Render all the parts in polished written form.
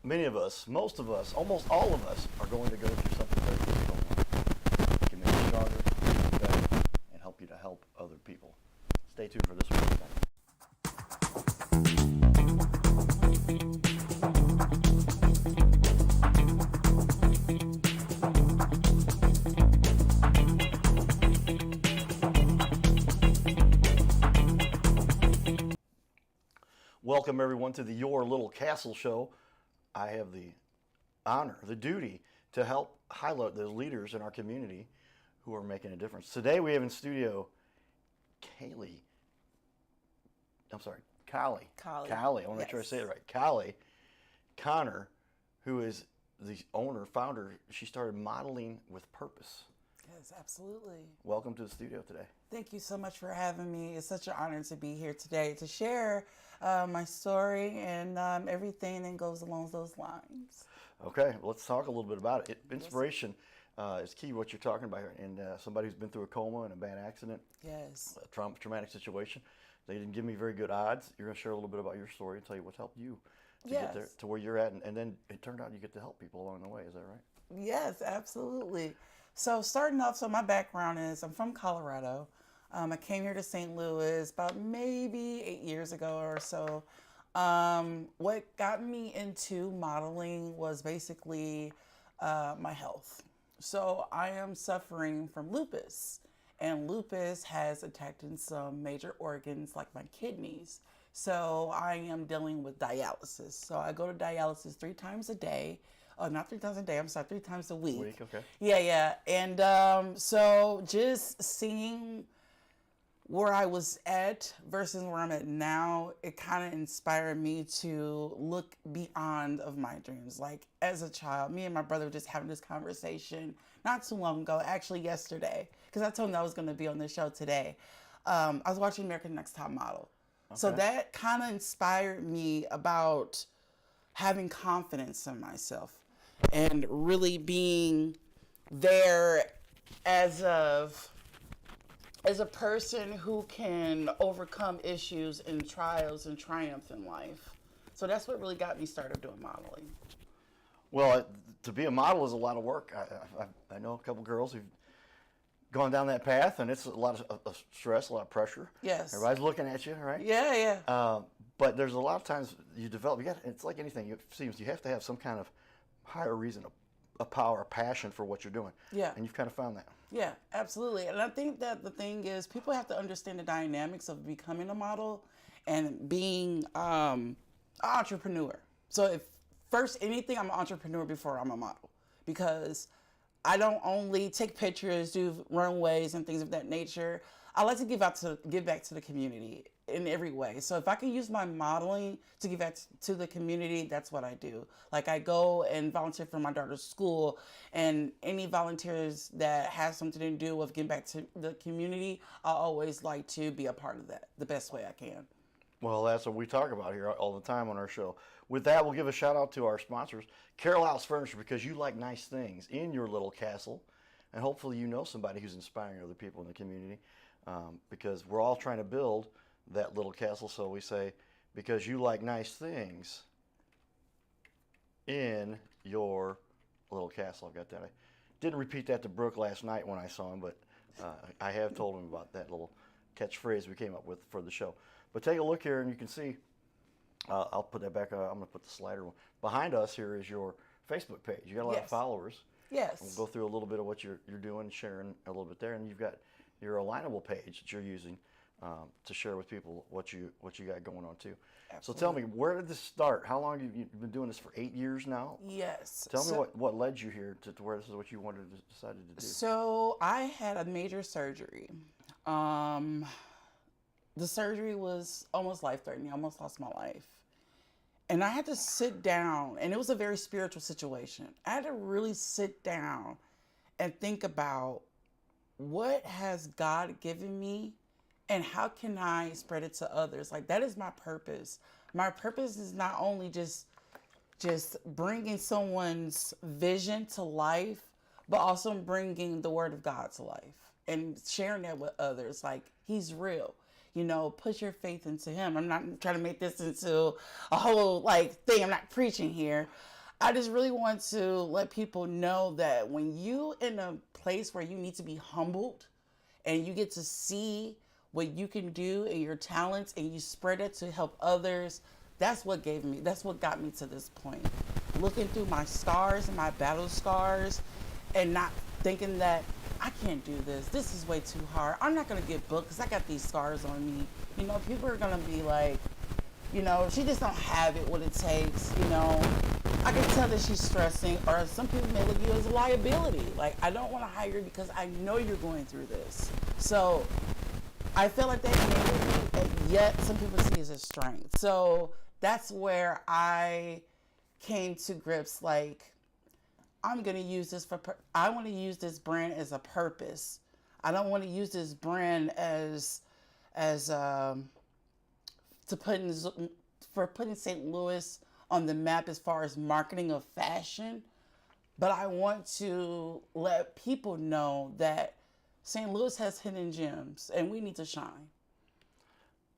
Many of us, most of us, almost all of us are going to go through something very difficult. It can make you stronger, make you better, and help you to help other people. Stay tuned for this one. Welcome everyone to the Your Little Castle show. I have the honor, the duty to help highlight those leaders in our community who are making a difference. Today we have in studio Callie. I want to make sure I say it right. Callie Connor, who is the owner, founder. She started Modeling with Purpose. Yes, absolutely. Welcome to the studio today. Thank you so much for having me. It's such an honor to be here today to share my story and everything that goes along those lines. Okay, well, let's talk a little bit about it. Inspiration is key, what you're talking about here. And somebody who's been through a coma and a bad accident, yes, a traumatic situation. They didn't give me very good odds. You're going to share a little bit about your story and tell you what's helped you to get there to where you're at. And then it turned out you get to help people along the way. Is that right? Yes, absolutely. So starting off, my background is I'm from Colorado. I came here to St. Louis about maybe 8 years ago or so. What got me into modeling was basically my health. So I am suffering from lupus, and lupus has attacked in some major organs like my kidneys. So I am dealing with dialysis. So I go to dialysis 3 times a day. Oh, not 3 times a day, I'm sorry, 3 times a week. Okay. Yeah. And so just seeing where I was at versus where I'm at now, it kind of inspired me to look beyond of my dreams. Like as a child, me and my brother were just having this conversation not too long ago, actually yesterday, because I told him I was going to be on the show today. I was watching American Next Top Model. Okay. So that kind of inspired me about having confidence in myself and really being there as a person who can overcome issues and trials and triumph in life. So that's what really got me started doing modeling. Well, to be a model is a lot of work. I know a couple girls who've gone down that path, and it's a lot of stress, a lot of pressure. Yes. Everybody's looking at you, right? Yeah. But there's a lot of times you develop, it's like anything, it seems you have to have some kind of higher reason, a power, a passion for what you're doing. Yeah. And you've kind of found that. Yeah, absolutely. And I think that the thing is people have to understand the dynamics of becoming a model and being an entrepreneur. So if first anything, I'm an entrepreneur before I'm a model, because I don't only take pictures, do runways and things of that nature. I like to give back to the community in every way. So if I can use my modeling to give back to the community, that's what I do. Like I go and volunteer for my daughter's school, and any volunteers that has something to do with giving back to the community, I always like to be a part of that the best way I can. Well, that's what we talk about here all the time on our show. With that, we'll give a shout out to our sponsors, Carroll House Furniture, because you like nice things in your little castle, and hopefully you know somebody who's inspiring other people in the community, because we're all trying to build that little castle. So we say, because you like nice things in your little castle. I've got that. I didn't repeat that to Brooke last night when I saw him, but I have told him about that little catchphrase we came up with for the show. But take a look here, and you can see, I'll put that back, I'm going to put the slider one. Behind us here is your Facebook page. You got a lot of followers. Yes. We'll go through a little bit of what you're doing, sharing a little bit there, and you've got your alignable page that you're using to share with people what you got going on too. Absolutely. So tell me, where did this start? How long have you been doing this for 8 years now? Yes. Tell me what led you here to where this is what you decided to do. So I had a major surgery. The surgery was almost life-threatening. I almost lost my life. And I had to sit down, and it was a very spiritual situation. I had to really sit down and think about, what has God given me and how can I spread it to others? Like, that is my purpose. My purpose is not only just bringing someone's vision to life, but also bringing the word of God to life and sharing that with others. Like, he's real. You know, put your faith into him. I'm not trying to make this into a whole thing. I'm not preaching here. I just really want to let people know that when you in a place where you need to be humbled and you get to see what you can do and your talents and you spread it to help others, that's what got me to this point. Looking through my scars and my battle scars and not thinking that I can't do this. This is way too hard. I'm not going to get booked because I got these scars on me. You know, people are going to be like, you know, she just don't have it, what it takes, you know. I can tell that she's stressing, or some people may look at you as a liability. Like, I don't want to hire you because I know you're going through this. So I feel like that negatively, and yet some people see it as a strength. So that's where I came to grips, like, I'm going to use this I want to use this brand as a purpose. I don't want to use this brand for putting St. Louis on the map as far as marketing of fashion, but I want to let people know that St. Louis has hidden gems and we need to shine.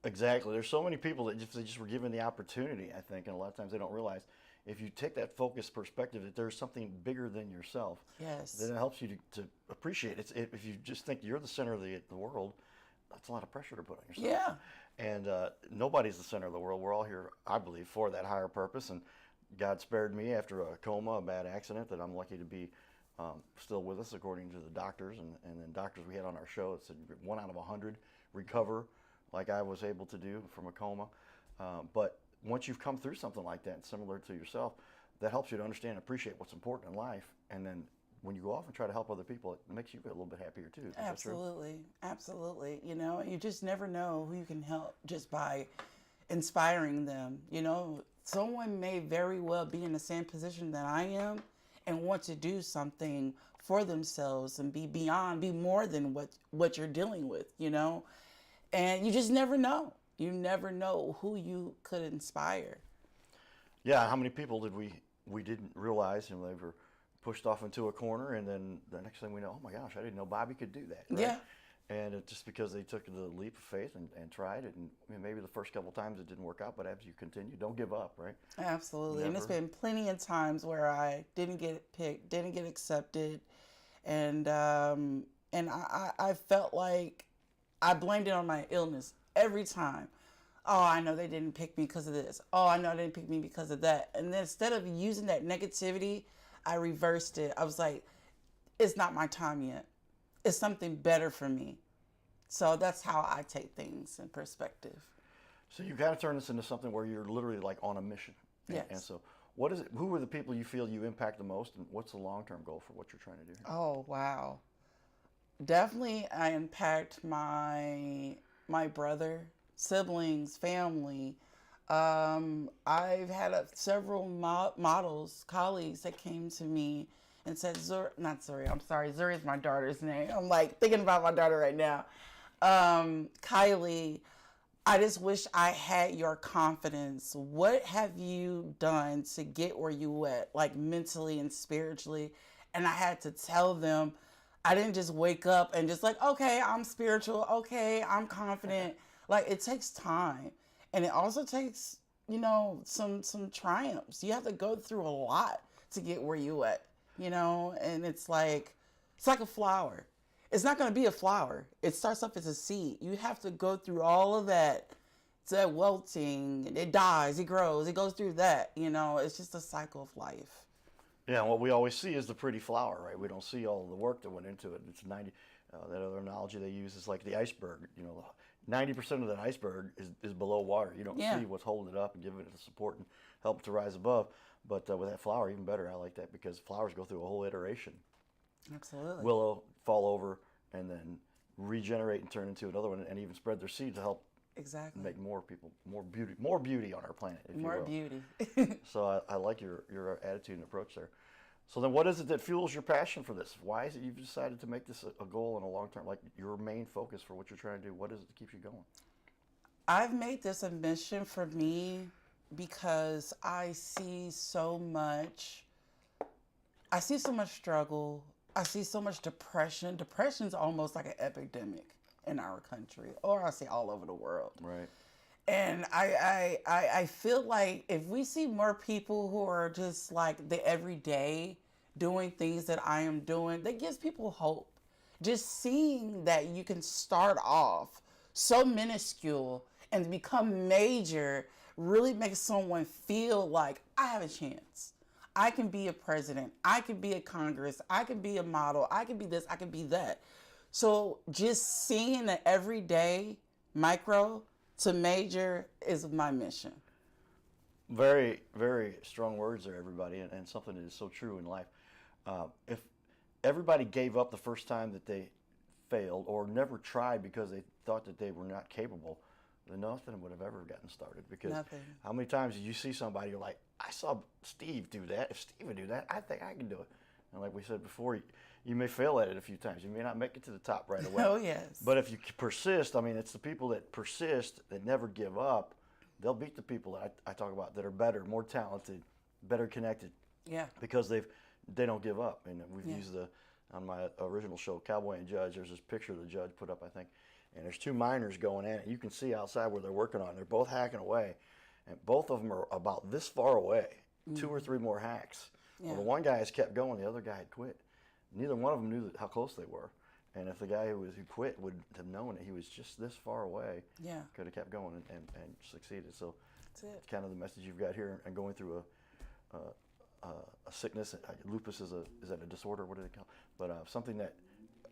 Exactly. There's so many people that they just were given the opportunity, I think, and a lot of times they don't realize if you take that focused perspective that there's something bigger than yourself, Yes. then it helps you to appreciate it. If you just think you're the center of the world, that's a lot of pressure to put on yourself. Yeah. And nobody's the center of the world. We're all here, I believe, for that higher purpose. And God spared me after a coma, a bad accident, that I'm lucky to be still with us, according to the doctors. And then doctors we had on our show, it said 1 out of 100 recover like I was able to do from a coma. But once you've come through something like that, similar to yourself, that helps you to understand and appreciate what's important in life. And then when you go off and try to help other people, it makes you a little bit happier too. Absolutely. Absolutely. You know, you just never know who you can help just by inspiring them. You know, someone may very well be in the same position that I am and want to do something for themselves and be more than what you're dealing with, you know? And you just never know. You never know who you could inspire. Yeah, how many people did we didn't realize, you know, they were pushed off into a corner, and then the next thing we know, oh my gosh, I didn't know Bobby could do that. Right? Yeah. And it's just because they took the leap of faith and tried it, and I mean, maybe the first couple times it didn't work out, but as you continue, don't give up, right? Absolutely. Never. And there's been plenty of times where I didn't get picked, didn't get accepted, and I felt like I blamed it on my illness every time. Oh, I know they didn't pick me because of this. Oh, I know they didn't pick me because of that. And then instead of using that negativity, I reversed it. I was like, it's not my time yet. It's something better for me. So that's how I take things in perspective. So you kind of turn this into something where you're literally like on a mission. Yes. And so what is it? Who are the people you feel you impact the most, and what's the long-term goal for what you're trying to do here? Oh, wow. Definitely I impact my brother, siblings, family. I've had several models, colleagues that came to me and said, Zuri is my daughter's name. I'm like thinking about my daughter right now. Kylie, I just wish I had your confidence. What have you done to get where you at, like mentally and spiritually? And I had to tell them, I didn't just wake up and just like, okay, I'm spiritual. Okay, I'm confident. Like, it takes time. And it also takes, you know, some triumphs. You have to go through a lot to get where you at, you know? And it's like a flower. It's not going to be a flower. It starts off as a seed. You have to go through all of that. It's that wilting. It dies. It grows. It goes through that, you know? It's just a cycle of life. Yeah, and what we always see is the pretty flower, right? We don't see all the work that went into it. It's 90. That other analogy they use is like the iceberg. You know, 90% of that iceberg is below water. You don't see what's holding it up and giving it the support and help it to rise above. But with that flower, even better. I like that because flowers go through a whole iteration. Absolutely. Willow, fall over, and then regenerate and turn into another one, and even spread their seed to help make more people, more beauty on our planet, if more you will. Beauty. So I like your attitude and approach there. So then what is it that fuels your passion for this? Why is it you've decided to make this a goal and a long-term, like your main focus for what you're trying to do? What is it that keeps you going? I've made this a mission for me because I see so much struggle. I see so much depression. Depression's almost like an epidemic in our country, or I say all over the world. Right. And I feel like if we see more people who are just like the everyday doing things that I am doing, that gives people hope. Just seeing that you can start off so minuscule and become major really makes someone feel like I have a chance. I can be a president. I can be a Congress. I can be a model. I can be this. I can be that. So just seeing the everyday micro to major is my mission. Very, very strong words there, everybody, and something that is so true in life. If everybody gave up the first time that they failed or never tried because they thought that they were not capable, then nothing would have ever gotten started. Because Nothing. how many times did you see somebody, you're like, I saw Steve do that. If Steve would do that, I think I can do it. And like we said before, you may fail at it a few times. You may not make it to the top right away. Oh, yes. But if you persist, I mean, it's the people that persist, that never give up, they'll beat the people that I talk about that are better, more talented, better connected. Yeah. Because they don't give up. And we've Yeah. used on my original show, Cowboy and Judge, there's this picture the judge put up, I think, and there's two miners going at it. You can see outside where they're working on. They're both hacking away, and both of them are about this far away, 2 or 3 more hacks. Yeah. Well, the one guy has kept going, the other guy had quit. Neither one of them knew how close they were. And if the guy who quit would have known that he was just this far away, Yeah. could have kept going and succeeded. So That's it. it's kind of the message you've got here, and going through a sickness. Lupus is that a disorder? What do they call it? But something that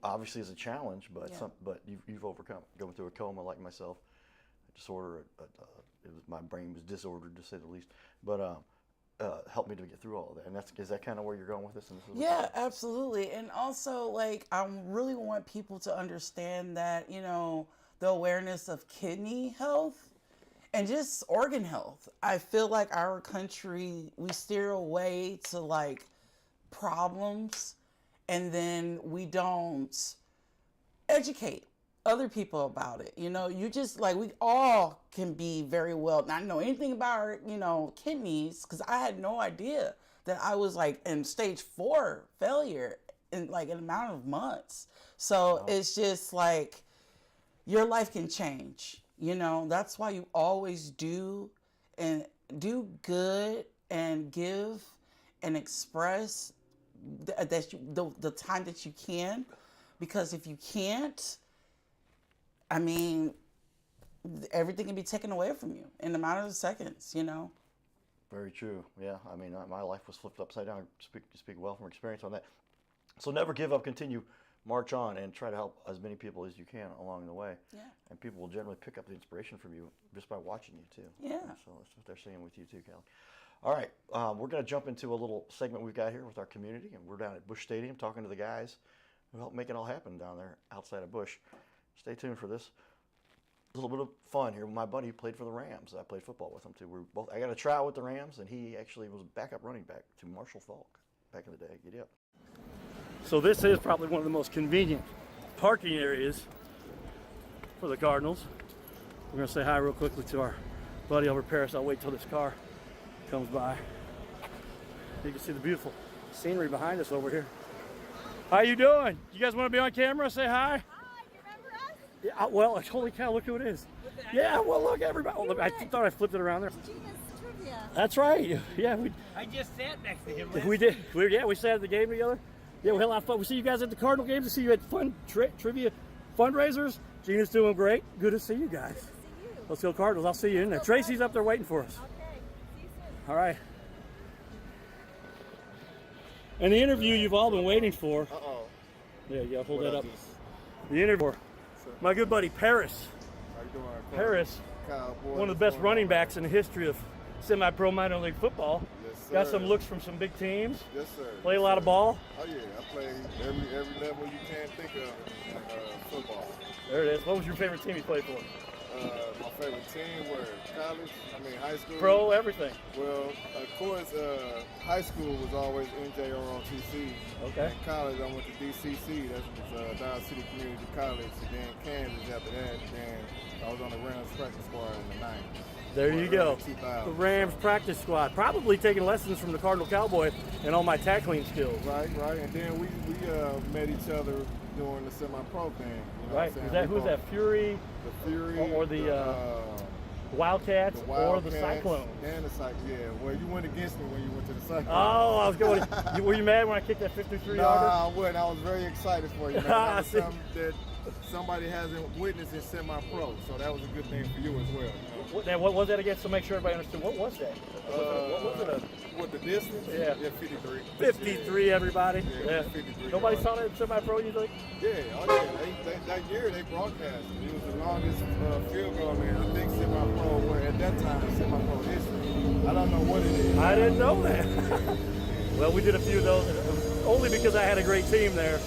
obviously is a challenge, but Yeah. but you've overcome it. Going through a coma like myself, a disorder. My brain was disordered to say the least. But helped me to get through all of that. And is that kind of where you're going with this? Yeah, absolutely. And also, like, I really want people to understand that, the awareness of kidney health and just organ health. I feel like our country, we steer away to like problems, and then we don't educate other people about it. You just like, we all can be very well not know anything about our, kidneys, because I had no idea that I was like in stage 4 failure in like an amount of months. So it's just like your life can change. That's why you always do good and give and express the time that you can, because if you can't, I mean, everything can be taken away from you in a matter of seconds, Very true. Yeah, I mean, my life was flipped upside down. Speak well from experience on that. So never give up. Continue, march on, and try to help as many people as you can along the way. Yeah. And people will generally pick up the inspiration from you just by watching you too. Yeah. So that's what they're saying with you too, Kelly. All right, we're going to jump into a little segment we've got here with our community, and we're down at Busch Stadium talking to the guys who helped make it all happen down there outside of Busch. Stay tuned for this. A little bit of fun here. My buddy played for the Rams. I played football with him too. I got a tryout with the Rams, and he actually was backup running back to Marshall Falk back in the day. Giddy up. So this is probably one of the most convenient parking areas for the Cardinals. We're going to say hi real quickly to our buddy over Paris. I'll wait till this car comes by. You can see the beautiful scenery behind us over here. How you doing? You guys want to be on camera? Say hi. Hi, you remember us? Yeah, well, holy cow, look who it is. Yeah, well, look, everybody. Oh, look, I thought I flipped it around there. Gina's Trivia. That's right. Yeah, I just sat next to him. we did. We sat at the game together. Yeah, we had a lot of fun. We see you guys at the Cardinal games. We see you at fun trivia fundraisers. Gina's doing great. Good to see you guys. Good to see you. Let's go Cardinals. I'll see you in there. Tracy's up there waiting for us. Okay, see you soon. All right. And the interview you've all been waiting for. Uh-oh. Yeah, hold What that I up. just- The interview. My good buddy Paris. How you doing? Paris, Cowboy. one of the best running backs in the history of semi-pro minor league football. Yes, Got sir. some looks from some big teams. Yes, sir. Play a Yes, lot of sir. ball. Oh yeah, I played every level you can think of in football. There it is. What was your favorite team you played for? My favorite team were college. High school. Pro, everything. Well, of course, high school was always NJROTC. Okay. And college, I went to DCC. That was Dallas City Community College. And then Kansas after that. Then I was on the Rams practice squad in the 90s. There you go. 2000. The Rams practice squad. Probably taking lessons from the Cardinal Cowboy and all my tackling skills. Right. And then we met each other during the semi-pro thing. You know Right. what I'm Is saying? that, who's that? Fury? The Fury. Or the, Wildcats, The or Wildcats the Cyclones. and the Cyclones. Yeah. Well, you went against me when you went to the Cyclones. Oh, I was going. Were you mad when I kicked that 53-yarder? Nah, I wasn't. I was very excited for you, man. That was See. something that somebody hasn't witnessed in semi-pro, so that was a good thing for you as well. What was that again? So make sure everybody understood. What was that? What was it? What the distance? Yeah. 53. 53, everybody. Yeah, 53 Nobody yards. saw that in semi-pro, you think? Yeah, oh yeah. That year they broadcast it. It was the longest field goal man. I think semi-pro were at that time semi-pro history. I don't know what it is. I didn't know that. Well, we did a few of those, only because I had a great team there.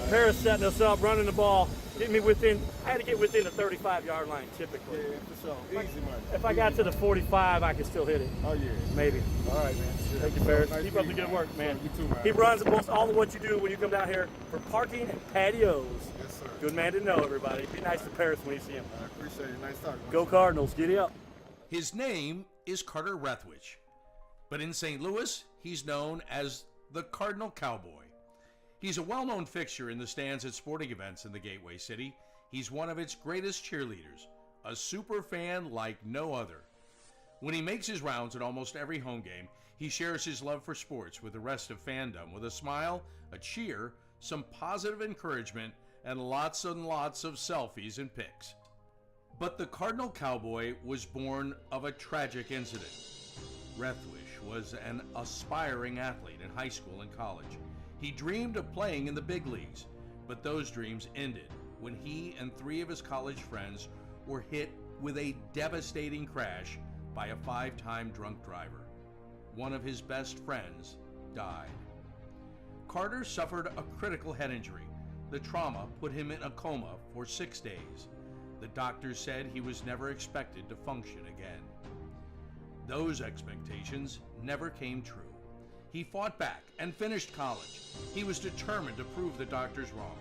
Paris setting us up, running the ball, getting me within. I had to get within the 35-yard line typically. Yeah, So easy money. if I got to the 45, I could still hit it. Oh yeah. Maybe. All right, man. Yeah. Thank you, Paris. Nice Keep up the meeting good you. work, man. You too, man. He runs most all of what you do when you come down here for parking and patios. Yes, sir. Good man to know, everybody. Be nice to Paris when you see him. I appreciate it. Nice talking. Go Cardinals. Giddy up. His name is Carter Rethwich, but in St. Louis, he's known as the Cardinal Cowboy. He's a well-known fixture in the stands at sporting events in the Gateway City. He's one of its greatest cheerleaders, a super fan like no other. When he makes his rounds at almost every home game, he shares his love for sports with the rest of fandom with a smile, a cheer, some positive encouragement, and lots and lots of selfies and pics. But the Cardinal Cowboy was born of a tragic incident. Rethwich was an aspiring athlete in high school and college. He dreamed of playing in the big leagues, but those dreams ended when he and 3 of his college friends were hit with a devastating crash by a 5-time drunk driver. One of his best friends died. Carter suffered a critical head injury. The trauma put him in a coma for 6 days. The doctors said he was never expected to function again. Those expectations never came true. He fought back and finished college. He was determined to prove the doctors wrong.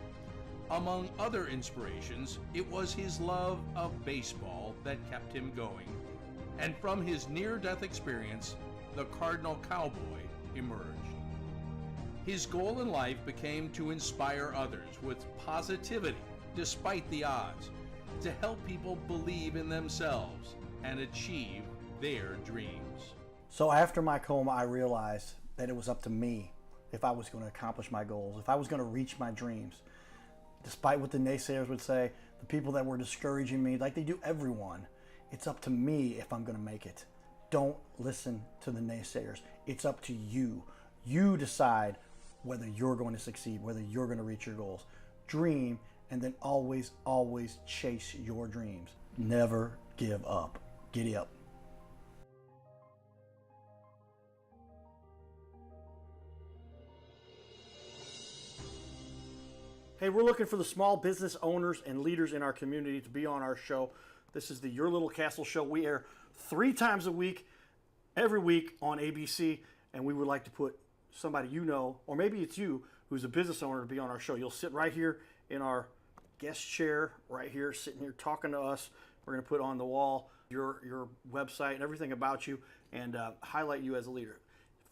Among other inspirations, it was his love of baseball that kept him going. And from his near-death experience, the Cardinal Cowboy emerged. His goal in life became to inspire others with positivity despite the odds, to help people believe in themselves and achieve their dreams. So after my coma, I realized that it was up to me if I was going to accomplish my goals, if I was going to reach my dreams. Despite what the naysayers would say, the people that were discouraging me, like they do everyone, it's up to me if I'm going to make it. Don't listen to the naysayers. It's up to you. You decide whether you're going to succeed, whether you're going to reach your goals. Dream, and then always, always chase your dreams. Never give up. Giddy up. Hey, we're looking for the small business owners and leaders in our community to be on our show. This is the Your Little Castle show. We air 3 times a week, every week on ABC, and we would like to put somebody you know, or maybe it's you, who's a business owner to be on our show. You'll sit right here in our guest chair, right here, sitting here talking to us. We're going to put on the wall your website and everything about you and highlight you as a leader.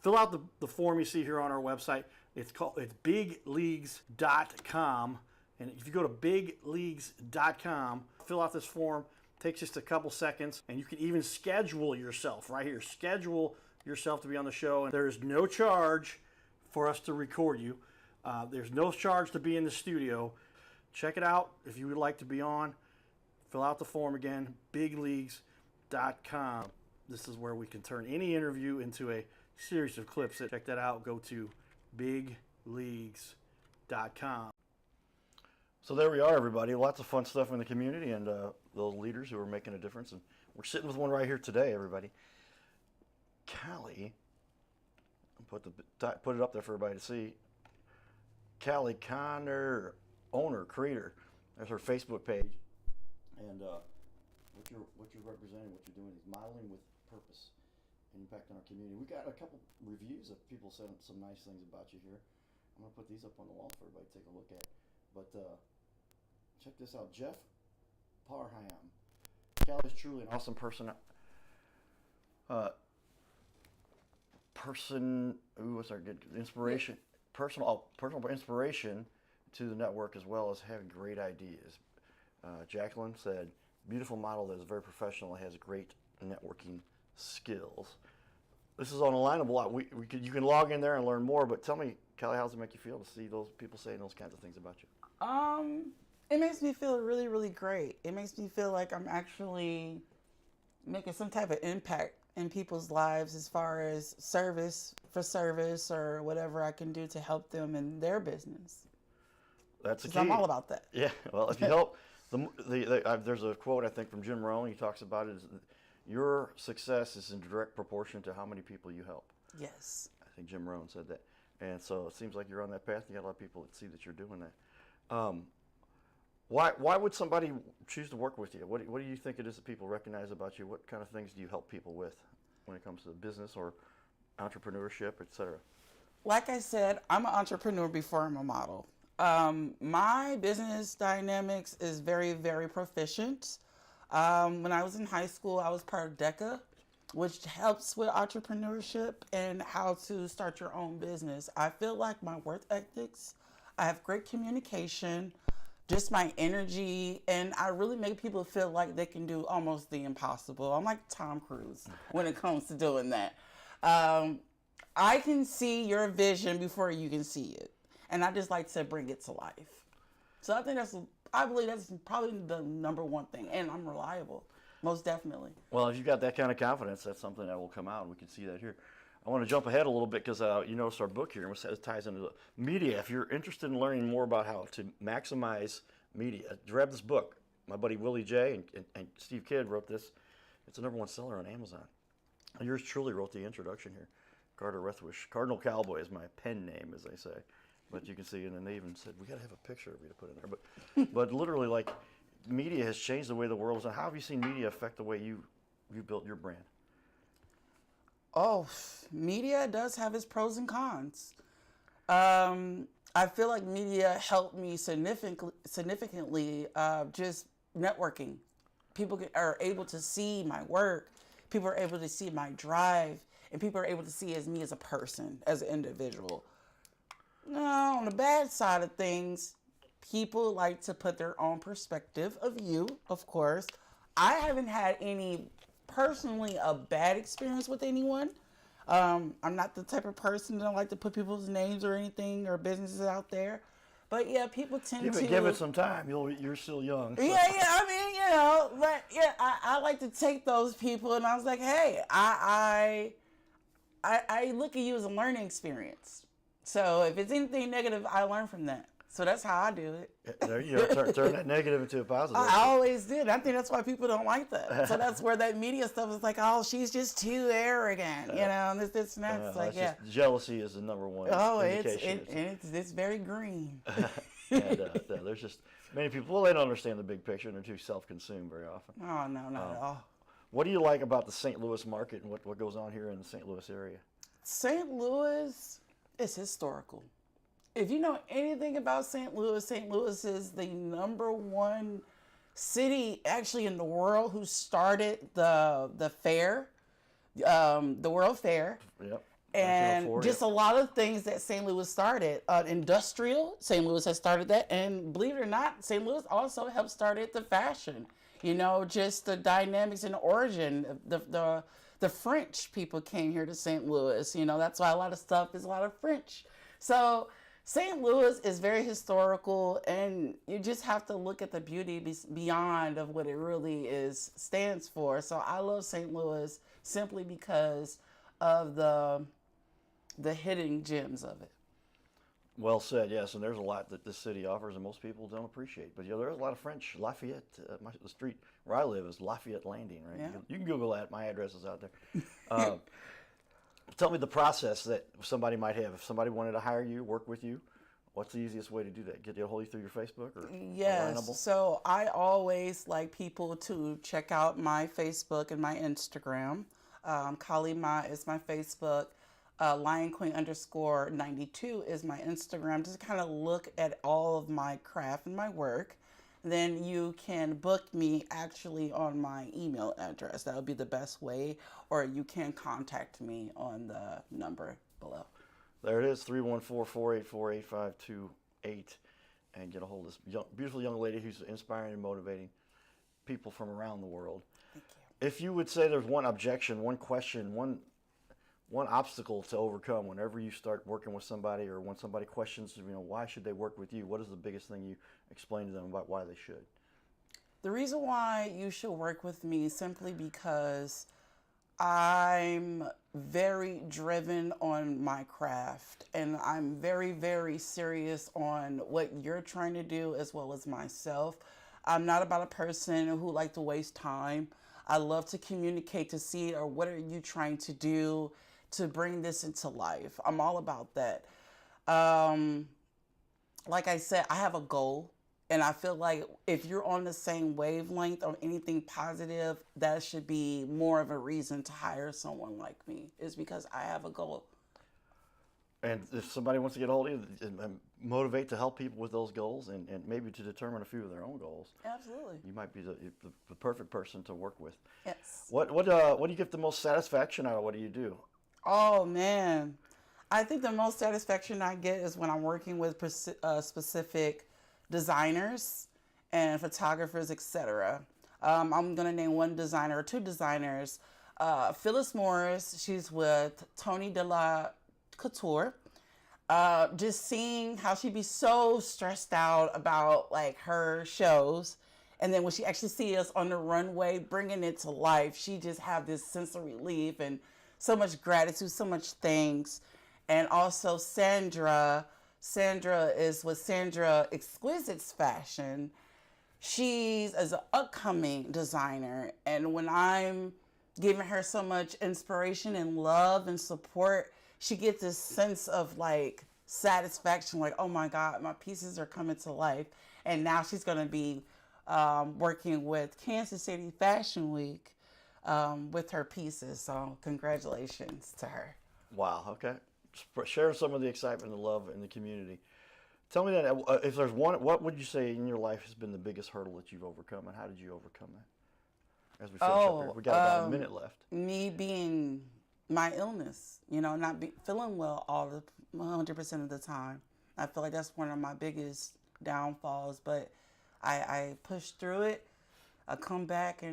Fill out the form you see here on our website. It's bigleagues.com, and if you go to bigleagues.com, fill out this form. It takes just a couple seconds, and you can even schedule yourself right here. Schedule yourself to be on the show, and there is no charge for us to record you. There's no charge to be in the studio. Check it out if you would like to be on. Fill out the form again, bigleagues.com. This is where we can turn any interview into a series of clips. Check that out. Go to bigleagues.com. So there we are, everybody. Lots of fun stuff in the community and those leaders who are making a difference. And we're sitting with one right here today, everybody. Callie, put it up there for everybody to see. Callie Connor, owner, creator. There's her Facebook page. And what you're representing, what you're doing is modeling with purpose and impact on our community. We got a couple reviews of people saying some nice things about you here. I'm gonna put these up on the wall for everybody to take a look at. But check this out, Jeff Parham. Callie's truly an awesome person. What's our good inspiration? Personal inspiration to the network, as well as having great ideas. Jacqueline said, beautiful model that is very professional and has great networking skills. This is on Alignable. You can log in there and learn more, but tell me, Kelly, how does it make you feel to see those people saying those kinds of things about you? It makes me feel really, really great. It makes me feel like I'm actually making some type of impact in people's lives as far as service or whatever I can do to help them in their business. That's the 'Cause key. I'm all about that. Yeah, well, if you help, there's a quote I think from Jim Rohn. He talks about it is your success is in direct proportion to how many people you help. Yes. I think Jim Rohn said that, and so it seems like you're on that path. You got a lot of people that see that you're doing that. Why would somebody choose to work with you? What do you think it is that people recognize about you? What kind of things do you help people with when it comes to business or entrepreneurship, et cetera? Like I said, I'm an entrepreneur before I'm a model. My business dynamics is very, very proficient. When I was in high school, I was part of DECA, which helps with entrepreneurship and how to start your own business. I feel like my work ethics, I have great communication, just my energy, and I really make people feel like they can do almost the impossible. I'm like Tom Cruise when it comes to doing that. I can see your vision before you can see it, and I just like to bring it to life. So I believe that's probably the number one thing, and I'm reliable, most definitely. Well, if you've got that kind of confidence, that's something that will come out, and we can see that here. I want to jump ahead a little bit because you notice our book here, and it ties into the media. If you're interested in learning more about how to maximize media, grab this book. My buddy Willie J. and Steve Kidd wrote this. It's a #1 seller on Amazon. Yours truly wrote the introduction here. Carter Rethwish. Cardinal Cowboy is my pen name, as they say. But you can see, and then they even said, we got to have a picture of you to put in there. But literally, like, media has changed the way the world is. And how have you seen media affect the way you built your brand? Oh, media does have its pros and cons. I feel like media helped me significantly just networking. People are able to see my work. People are able to see my drive. And people are able to see me as a person, as an individual. Now, on the bad side of things, people like to put their own perspective of you, of course. I haven't had personally a bad experience with anyone. I'm not the type of person that like to put people's names or anything or businesses out there. But yeah, people tend to give it some time. You're still young. So. Yeah. I mean, but yeah, I like to take those people, and I was like, hey, I look at you as a learning experience. So if it's anything negative, I learn from that. So that's how I do it. There you go. Turn that negative into a positive. I always did. I think that's why people don't like that. So that's where that media stuff is like, oh, she's just too arrogant, and this and that. It's like, yeah. Jealousy is the #1 indication. It's very green. And there's just many people, well, they don't understand the big picture, and they're too self-consumed very often. Oh, no, not at all. What do you like about the St. Louis market and what goes on here in the St. Louis area? St. Louis is historical. If you know anything about St. Louis is the #1 city actually in the world who started the fair, the World Fair. Yep. And just a lot of things that St. Louis started. Industrial, St. Louis has started that. And believe it or not, St. Louis also helped started the fashion. Just the dynamics and the origin. The French people came here to St. Louis. That's why a lot of French. So St. Louis is very historical, and you just have to look at the beauty beyond of what it really stands for. So I love St. Louis simply because of the hidden gems of it. Well said, yes, and there's a lot that this city offers and most people don't appreciate. But there's a lot of French. Lafayette, the street where I live is Lafayette Landing, right? Yeah. You can Google that. My address is out there. Tell me the process that somebody might have. If somebody wanted to hire you, work with you, what's the easiest way to do that? Get a hold of you through your Facebook or Yes. Alignable? So I always like people to check out my Facebook and my Instagram. Kali Ma is my Facebook. Lion Queen _92 is my Instagram. Just kind of look at all of my craft and my work. Then you can book me actually on my email address. That would be the best way. Or you can contact me on the number below. There it is, 314-484-8528. And get a hold of this beautiful young lady who's inspiring and motivating people from around the world. Thank If you would say there's one objection, one question, one obstacle to overcome whenever you start working with somebody, or when somebody questions, why should they work with you? What is the biggest thing you explain to them about why they should? The reason why you should work with me is simply because I'm very driven on my craft, and I'm very, very serious on what you're trying to do as well as myself. I'm not about a person who like to waste time. I love to communicate to see, or what are you trying to do to bring this into life. I'm all about that. Like I said, I have a goal. And I feel like if you're on the same wavelength on anything positive, that should be more of a reason to hire someone like me, is because I have a goal. And if somebody wants to get a hold of you and motivate to help people with those goals, and maybe to determine a few of their own goals, Absolutely. you might be the perfect person to work with. Yes. What do you get the most satisfaction out of? What do you do? Oh, man. I think the most satisfaction I get is when I'm working with specific designers and photographers, etc. I'm gonna name one designer or two designers. Phyllis Morris, she's with Tony de la Couture. Just seeing how she'd be so stressed out about like her shows, and then when she actually sees us on the runway bringing it to life, she just have this sense of relief and so much gratitude, so much thanks. And also Sandra is with Sandra Exquisite's Fashion. She's as an upcoming designer, and when I'm giving her so much inspiration and love and support, she gets this sense of like satisfaction, like, oh my God, my pieces are coming to life. And now she's going to be working with Kansas City Fashion Week with her pieces. So congratulations to her. Wow. Okay. Share some of the excitement and love in the community. Tell me that if there's one, what would you say in your life has been the biggest hurdle that you've overcome, and how did you overcome that? As we finish up here, we got about a minute left. Me being my illness, not feeling well 100% of the time. I feel like that's one of my biggest downfalls, but I push through it. I come back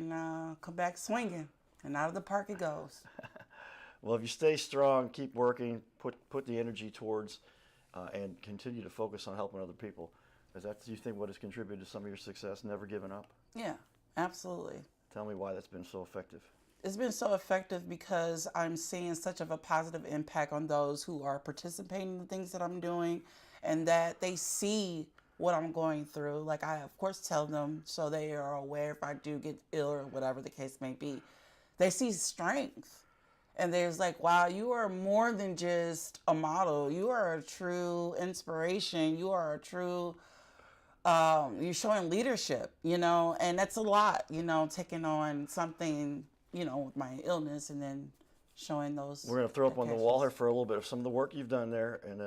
swinging, and out of the park it goes. Well, if you stay strong, keep working, put the energy towards, and continue to focus on helping other people. Is that, do you think, what has contributed to some of your success? Never giving up? Yeah, absolutely. Tell me why that's been so effective. It's been so effective because I'm seeing such of a positive impact on those who are participating in the things that I'm doing, and that they see what I'm going through. Like, I, of course, tell them so they are aware if I do get ill or whatever the case may be. They see strength. And there's like, wow, you are more than just a model. You are a true inspiration. You are a true, you're showing leadership, and that's a lot, taking on something, with my illness and then showing those. We're going to throw up on the wall here for a little bit of some of the work you've done there, and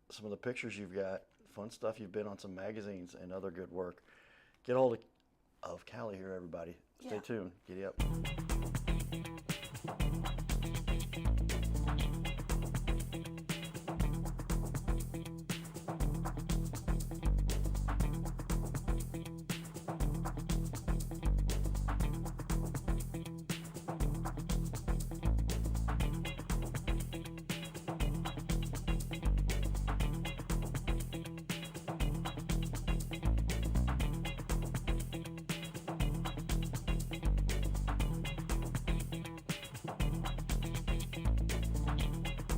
some of the pictures you've got, fun stuff. You've been on some magazines and other good work. Get a hold of Callie here, everybody. Stay tuned. Giddy up.